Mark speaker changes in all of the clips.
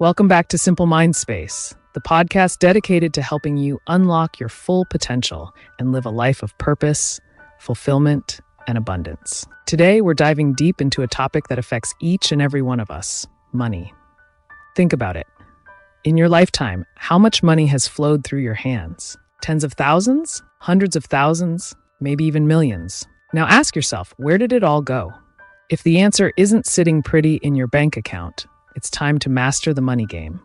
Speaker 1: Welcome back to Simple Mind Space, the podcast dedicated to helping you unlock your full potential and live a life of purpose, fulfillment, and abundance. Today, we're diving deep into a topic that affects each and every one of us: money. Think about it. In your lifetime, how much money has flowed through your hands? Tens of thousands? Hundreds of thousands? Maybe even millions? Now ask yourself, where did it all go? If the answer isn't sitting pretty in your bank account, it's time to master the money game.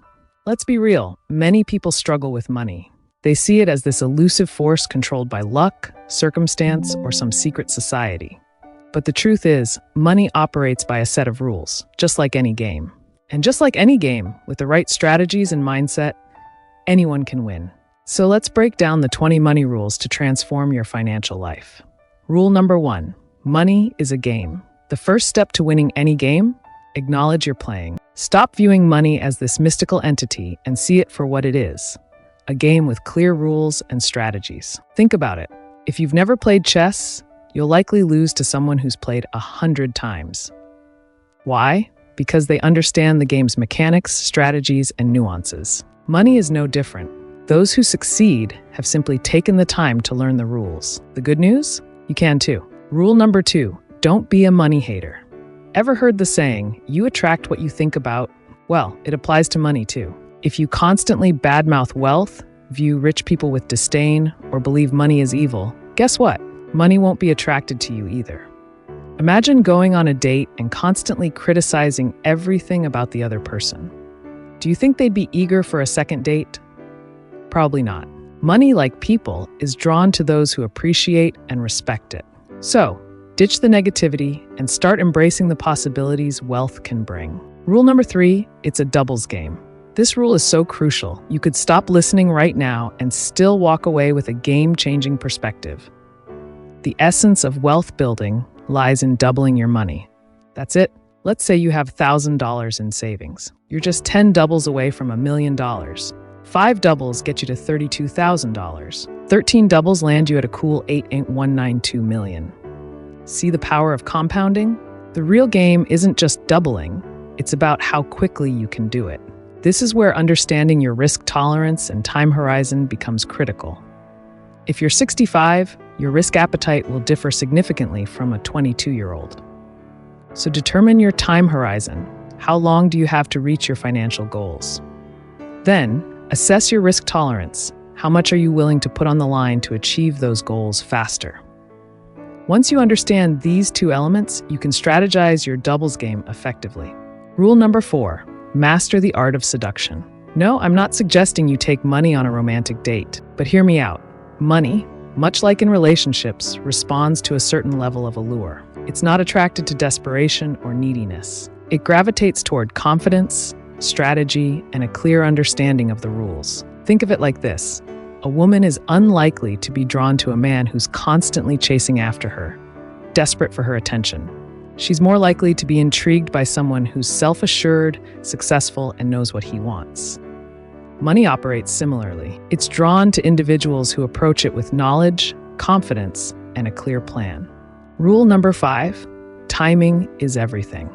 Speaker 1: Let's be real, many people struggle with money. They see it as this elusive force controlled by luck, circumstance, or some secret society. But the truth is, money operates by a set of rules, just like any game. And just like any game, with the right strategies and mindset, anyone can win. So let's break down the 20 money rules to transform your financial life. Rule number 1, money is a game. The first step to winning any game: acknowledge you're playing. Stop viewing money as this mystical entity and see it for what it is: a game with clear rules and strategies. Think about it. If you've never played chess, you'll likely lose to someone who's played 100 times. Why? Because they understand the game's mechanics, strategies, and nuances. Money is no different. Those who succeed have simply taken the time to learn the rules. The good news? You can too. Rule number 2, don't be a money hater. Ever heard the saying, you attract what you think about? Well, it applies to money too. If you constantly badmouth wealth, view rich people with disdain, or believe money is evil, guess what? Money won't be attracted to you either. Imagine going on a date and constantly criticizing everything about the other person. Do you think they'd be eager for a second date? Probably not. Money, like people, is drawn to those who appreciate and respect it. So, ditch the negativity and start embracing the possibilities wealth can bring. Rule number 3, it's a doubles game. This rule is so crucial, you could stop listening right now and still walk away with a game-changing perspective. The essence of wealth building lies in doubling your money. That's it. Let's say you have $1,000 in savings. You're just 10 doubles away from $1 million. 5 doubles get you to $32,000. 13 doubles land you at a cool $8.192 million. See the power of compounding? The real game isn't just doubling, it's about how quickly you can do it. This is where understanding your risk tolerance and time horizon becomes critical. If you're 65, your risk appetite will differ significantly from a 22-year-old. So determine your time horizon. How long do you have to reach your financial goals? Then, assess your risk tolerance. How much are you willing to put on the line to achieve those goals faster? Once you understand these 2 elements, you can strategize your doubles game effectively. Rule number 4, master the art of seduction. No, I'm not suggesting you take money on a romantic date, but hear me out. Money, much like in relationships, responds to a certain level of allure. It's not attracted to desperation or neediness. It gravitates toward confidence, strategy, and a clear understanding of the rules. Think of it like this. A woman is unlikely to be drawn to a man who's constantly chasing after her, desperate for her attention. She's more likely to be intrigued by someone who's self-assured, successful, and knows what he wants. Money operates similarly. It's drawn to individuals who approach it with knowledge, confidence, and a clear plan. Rule number 5, timing is everything.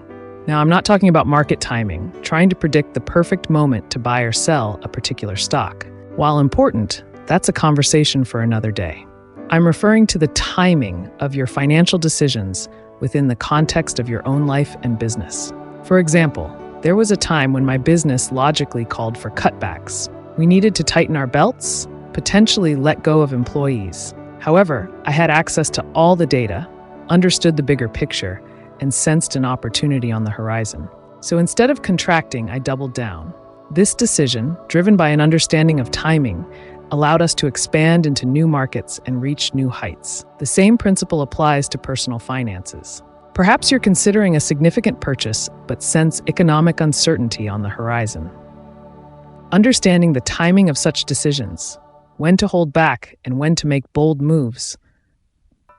Speaker 1: Now, I'm not talking about market timing, trying to predict the perfect moment to buy or sell a particular stock. While important, that's a conversation for another day. I'm referring to the timing of your financial decisions within the context of your own life and business. For example, there was a time when my business logically called for cutbacks. We needed to tighten our belts, potentially let go of employees. However, I had access to all the data, understood the bigger picture, and sensed an opportunity on the horizon. So instead of contracting, I doubled down. This decision, driven by an understanding of timing, allowed us to expand into new markets and reach new heights. The same principle applies to personal finances. Perhaps you're considering a significant purchase, but sense economic uncertainty on the horizon. Understanding the timing of such decisions, when to hold back and when to make bold moves,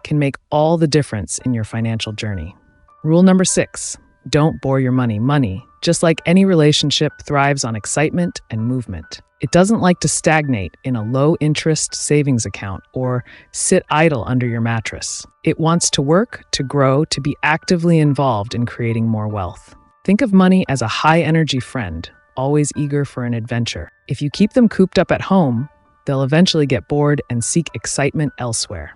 Speaker 1: can make all the difference in your financial journey. Rule number 6, don't bore your money. Money, just like any relationship, thrives on excitement and movement. It doesn't like to stagnate in a low-interest savings account or sit idle under your mattress. It wants to work, to grow, to be actively involved in creating more wealth. Think of money as a high-energy friend, always eager for an adventure. If you keep them cooped up at home, they'll eventually get bored and seek excitement elsewhere.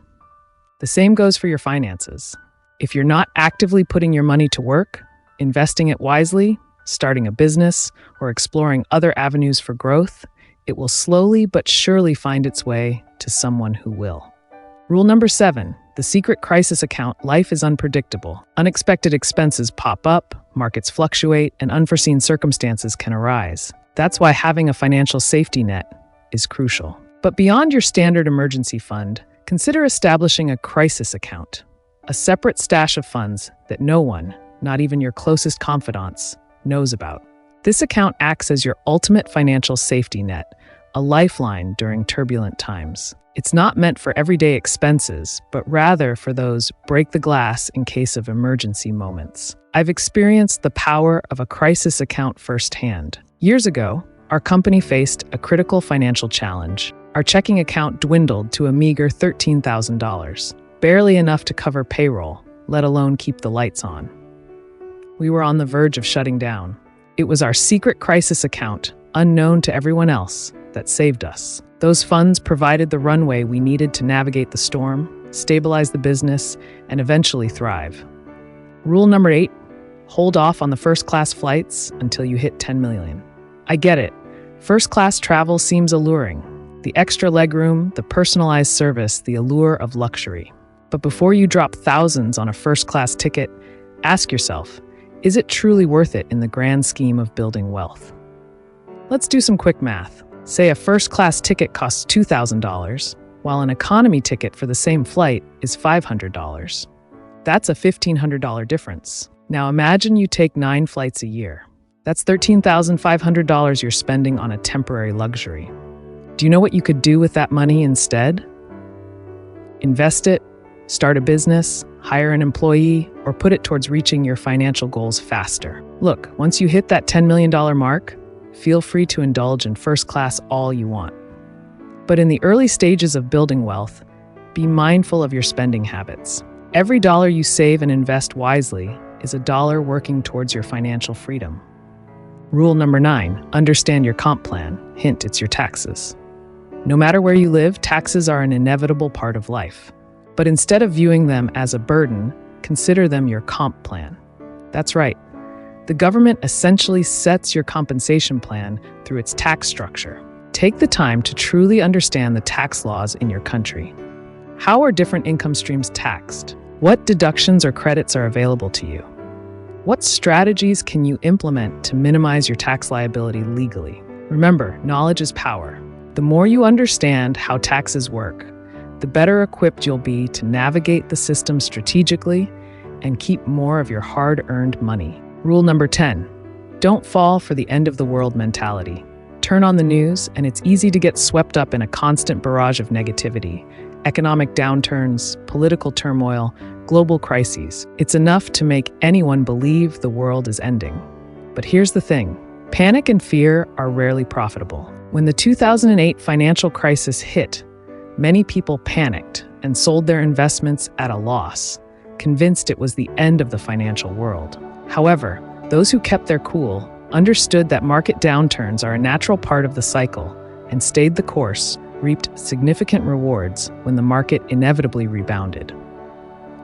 Speaker 1: The same goes for your finances. If you're not actively putting your money to work, investing it wisely, starting a business, or exploring other avenues for growth, it will slowly but surely find its way to someone who will. Rule number 7, the secret crisis account. Life is unpredictable. Unexpected expenses pop up, markets fluctuate, and unforeseen circumstances can arise. That's why having a financial safety net is crucial. But beyond your standard emergency fund, consider establishing a crisis account, a separate stash of funds that no one, not even your closest confidants, knows about. This account acts as your ultimate financial safety net, a lifeline during turbulent times. It's not meant for everyday expenses, but rather for those break the glass in case of emergency moments. I've experienced the power of a crisis account firsthand. Years ago, our company faced a critical financial challenge. Our checking account dwindled to a meager $13,000, barely enough to cover payroll, let alone keep the lights on. We were on the verge of shutting down. It was our secret crisis account, unknown to everyone else, that saved us. Those funds provided the runway we needed to navigate the storm, stabilize the business, and eventually thrive. Rule number 8, hold off on the first-class flights until you hit 10 million. I get it. First-class travel seems alluring. The extra legroom, the personalized service, the allure of luxury. But before you drop thousands on a first-class ticket, ask yourself, is it truly worth it in the grand scheme of building wealth? Let's do some quick math. Say a first-class ticket costs $2,000, while an economy ticket for the same flight is $500. That's a $1,500 difference. Now imagine you take 9 flights a year. That's $13,500 you're spending on a temporary luxury. Do you know what you could do with that money instead? Invest it, start a business, hire an employee, or put it towards reaching your financial goals faster. Look, once you hit that $10 million mark, feel free to indulge in first class all you want. But in the early stages of building wealth, be mindful of your spending habits. Every dollar you save and invest wisely is a dollar working towards your financial freedom. Rule number 9, understand your comp plan. Hint, it's your taxes. No matter where you live, taxes are an inevitable part of life. But instead of viewing them as a burden, consider them your comp plan. That's right. The government essentially sets your compensation plan through its tax structure. Take the time to truly understand the tax laws in your country. How are different income streams taxed? What deductions or credits are available to you? What strategies can you implement to minimize your tax liability legally? Remember, knowledge is power. The more you understand how taxes work, the better equipped you'll be to navigate the system strategically and keep more of your hard-earned money. Rule number 10, don't fall for the end-of-the-world mentality. Turn on the news, and it's easy to get swept up in a constant barrage of negativity. Economic downturns, political turmoil, global crises. It's enough to make anyone believe the world is ending. But here's the thing, panic and fear are rarely profitable. When the 2008 financial crisis hit, many people panicked and sold their investments at a loss, convinced it was the end of the financial world. However, those who kept their cool understood that market downturns are a natural part of the cycle and stayed the course, reaped significant rewards when the market inevitably rebounded.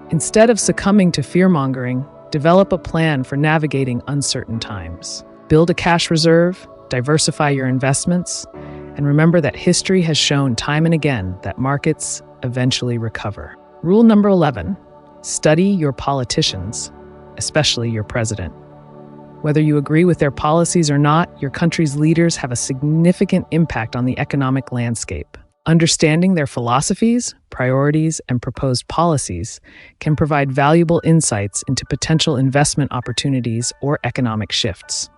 Speaker 1: Instead of succumbing to fear-mongering, develop a plan for navigating uncertain times. Build a cash reserve, diversify your investments, and remember that history has shown time and again that markets eventually recover. Rule number 11, study your politicians, especially your president. Whether you agree with their policies or not, your country's leaders have a significant impact on the economic landscape. Understanding their philosophies, priorities, and proposed policies can provide valuable insights into potential investment opportunities or economic shifts.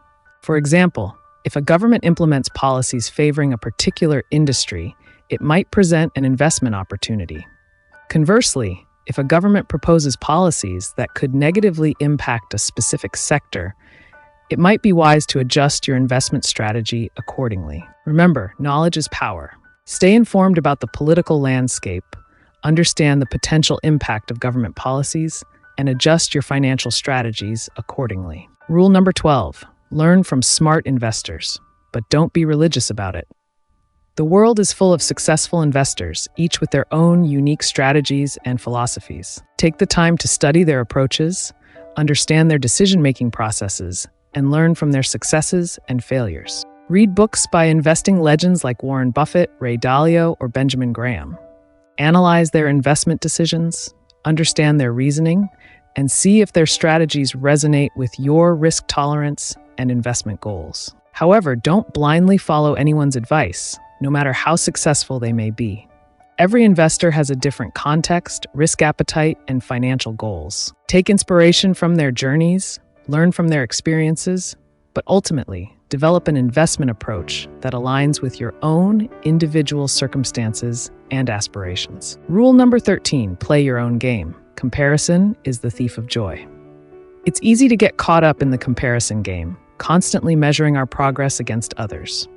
Speaker 1: For example, if a government implements policies favoring a particular industry, it might present an investment opportunity. Conversely, if a government proposes policies that could negatively impact a specific sector, it might be wise to adjust your investment strategy accordingly. Remember, knowledge is power. Stay informed about the political landscape, understand the potential impact of government policies, and adjust your financial strategies accordingly. Rule number 12, Learn from smart investors, but don't be religious about it. The world is full of successful investors, each with their own unique strategies and philosophies. Take the time to study their approaches, understand their decision-making processes, and learn from their successes and failures. Read books by investing legends like Warren Buffett, Ray Dalio, or Benjamin Graham. Analyze their investment decisions, understand their reasoning, and see if their strategies resonate with your risk tolerance and investment goals. However, don't blindly follow anyone's advice, no matter how successful they may be. Every investor has a different context, risk appetite, and financial goals. Take inspiration from their journeys, learn from their experiences, but ultimately, develop an investment approach that aligns with your own individual circumstances and aspirations. Rule number 13, play your own game. Comparison is the thief of joy. It's easy to get caught up in the comparison game, constantly measuring our progress against others.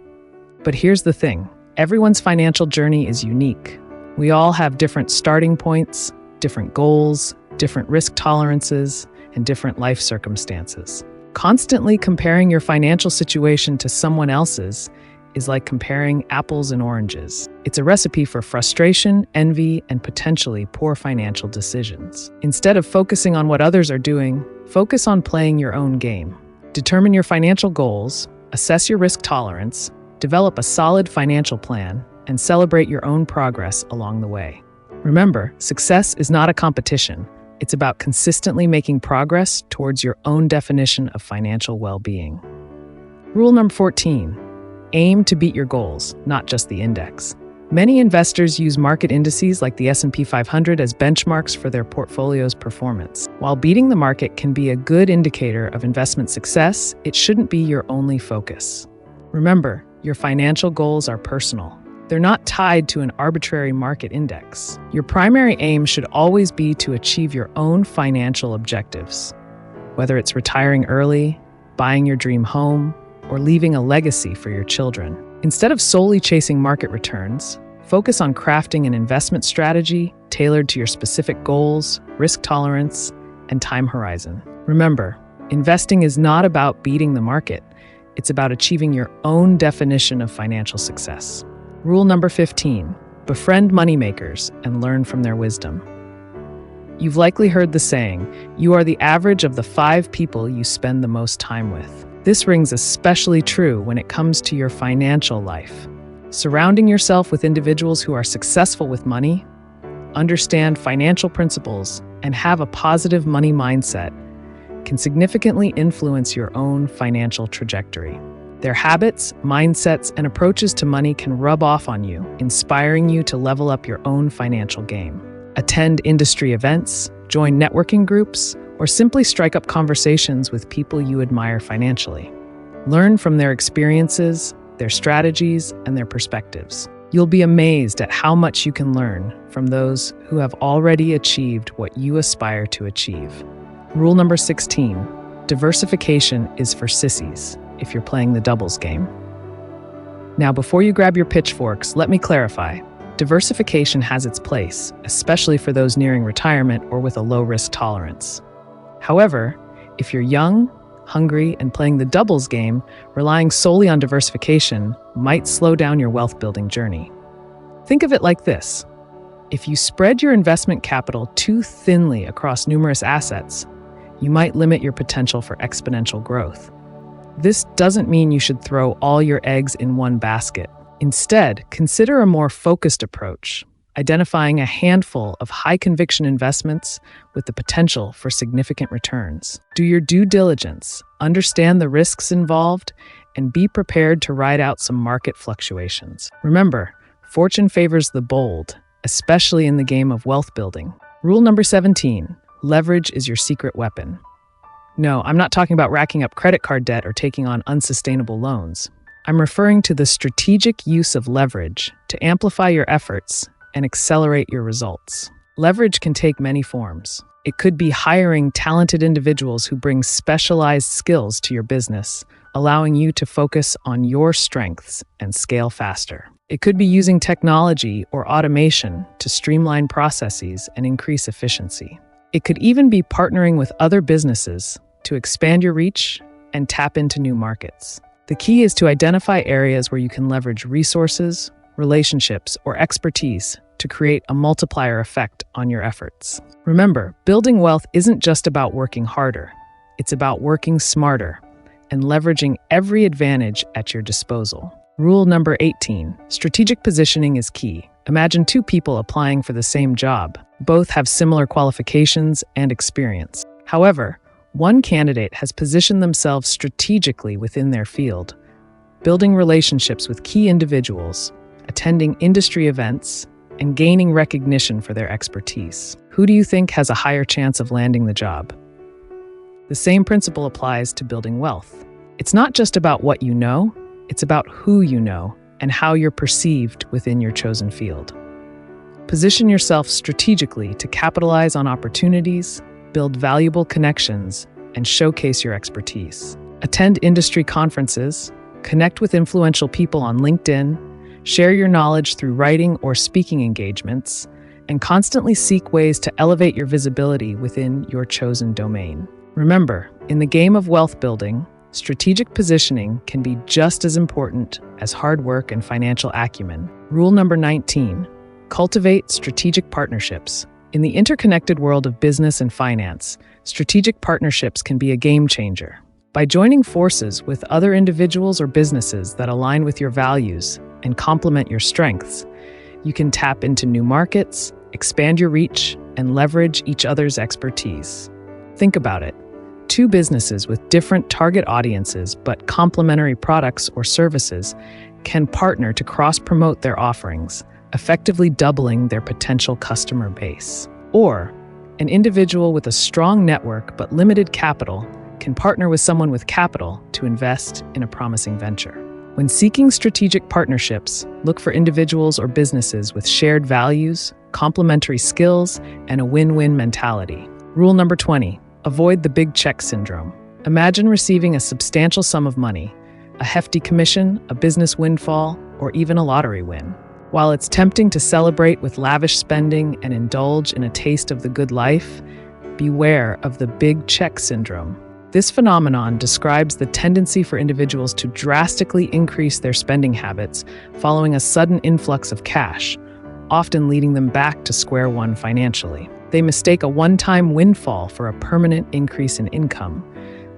Speaker 1: But here's the thing, everyone's financial journey is unique. We all have different starting points, different goals, different risk tolerances, and different life circumstances. Constantly comparing your financial situation to someone else's is like comparing apples and oranges. It's a recipe for frustration, envy, and potentially poor financial decisions. Instead of focusing on what others are doing, focus on playing your own game. Determine your financial goals, assess your risk tolerance, develop a solid financial plan, and celebrate your own progress along the way. Remember, success is not a competition. It's about consistently making progress towards your own definition of financial well-being. Rule number 14, aim to beat your goals, not just the index. Many investors use market indices like the S&P 500 as benchmarks for their portfolio's performance. While beating the market can be a good indicator of investment success, it shouldn't be your only focus. Remember, your financial goals are personal. They're not tied to an arbitrary market index. Your primary aim should always be to achieve your own financial objectives. Whether it's retiring early, buying your dream home, or leaving a legacy for your children. Instead of solely chasing market returns, focus on crafting an investment strategy tailored to your specific goals, risk tolerance, and time horizon. Remember, investing is not about beating the market. It's about achieving your own definition of financial success. Rule number 15, befriend moneymakers and learn from their wisdom. You've likely heard the saying, you are the average of the 5 people you spend the most time with. This rings especially true when it comes to your financial life. Surrounding yourself with individuals who are successful with money, understand financial principles, and have a positive money mindset can significantly influence your own financial trajectory. Their habits, mindsets, and approaches to money can rub off on you, inspiring you to level up your own financial game. Attend industry events, join networking groups, or simply strike up conversations with people you admire financially. Learn from their experiences, their strategies, and their perspectives. You'll be amazed at how much you can learn from those who have already achieved what you aspire to achieve. Rule number 16, diversification is for sissies if you're playing the doubles game. Now, before you grab your pitchforks, let me clarify. Diversification has its place, especially for those nearing retirement or with a low risk tolerance. However, if you're young, hungry, and playing the doubles game, relying solely on diversification might slow down your wealth building journey. Think of it like this. If you spread your investment capital too thinly across numerous assets, you might limit your potential for exponential growth. This doesn't mean you should throw all your eggs in one basket. Instead, consider a more focused approach, identifying a handful of high-conviction investments with the potential for significant returns. Do your due diligence, understand the risks involved, and be prepared to ride out some market fluctuations. Remember, fortune favors the bold, especially in the game of wealth building. Rule number 17, leverage is your secret weapon. No, I'm not talking about racking up credit card debt or taking on unsustainable loans. I'm referring to the strategic use of leverage to amplify your efforts and accelerate your results. Leverage can take many forms. It could be hiring talented individuals who bring specialized skills to your business, allowing you to focus on your strengths and scale faster. It could be using technology or automation to streamline processes and increase efficiency. It could even be partnering with other businesses to expand your reach and tap into new markets. The key is to identify areas where you can leverage resources, relationships, or expertise to create a multiplier effect on your efforts. Remember, building wealth isn't just about working harder. It's about working smarter and leveraging every advantage at your disposal. Rule number 18, strategic positioning is key. Imagine two people applying for the same job. Both have similar qualifications and experience. However, one candidate has positioned themselves strategically within their field, building relationships with key individuals, attending industry events, and gaining recognition for their expertise. Who do you think has a higher chance of landing the job? The same principle applies to building wealth. It's not just about what you know, it's about who you know and how you're perceived within your chosen field. Position yourself strategically to capitalize on opportunities, build valuable connections, and showcase your expertise. Attend industry conferences, connect with influential people on LinkedIn, share your knowledge through writing or speaking engagements, and constantly seek ways to elevate your visibility within your chosen domain. Remember, in the game of wealth building, strategic positioning can be just as important as hard work and financial acumen. Rule number 19, cultivate strategic partnerships. In the interconnected world of business and finance, strategic partnerships can be a game changer. By joining forces with other individuals or businesses that align with your values and complement your strengths, you can tap into new markets, expand your reach, and leverage each other's expertise. Think about it. Two businesses with different target audiences but complementary products or services can partner to cross-promote their offerings, effectively doubling their potential customer base. Or, an individual with a strong network but limited capital can partner with someone with capital to invest in a promising venture. When seeking strategic partnerships, look for individuals or businesses with shared values, complementary skills, and a win-win mentality. Rule number 20, avoid the big check syndrome. Imagine receiving a substantial sum of money, a hefty commission, a business windfall, or even a lottery win. While it's tempting to celebrate with lavish spending and indulge in a taste of the good life, beware of the big check syndrome. This phenomenon describes the tendency for individuals to drastically increase their spending habits following a sudden influx of cash, often leading them back to square one financially. They mistake a one-time windfall for a permanent increase in income,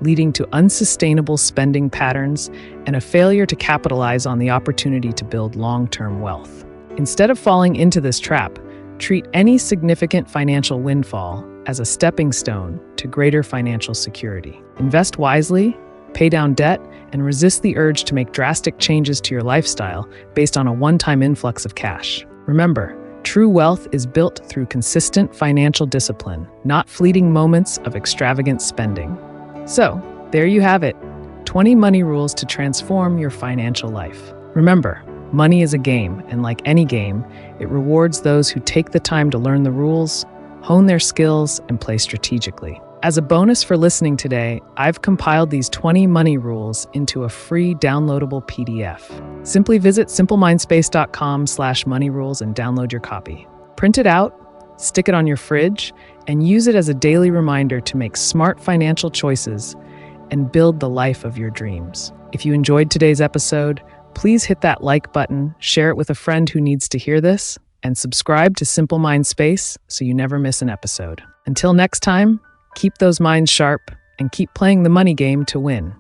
Speaker 1: leading to unsustainable spending patterns and a failure to capitalize on the opportunity to build long-term wealth. Instead of falling into this trap, treat any significant financial windfall as a stepping stone to greater financial security. Invest wisely, pay down debt, and resist the urge to make drastic changes to your lifestyle based on a one-time influx of cash. Remember, true wealth is built through consistent financial discipline, not fleeting moments of extravagant spending. So, there you have it, 20 money rules to transform your financial life. Remember, money is a game, and like any game, it rewards those who take the time to learn the rules, hone their skills, and play strategically. As a bonus for listening today, I've compiled these 20 money rules into a free downloadable PDF. Simply visit simplemindspace.com/moneyrules and download your copy. Print it out, stick it on your fridge, and use it as a daily reminder to make smart financial choices and build the life of your dreams. If you enjoyed today's episode, please hit that like button, share it with a friend who needs to hear this, and subscribe to Simple Mind Space so you never miss an episode. Until next time, keep those minds sharp and keep playing the money game to win.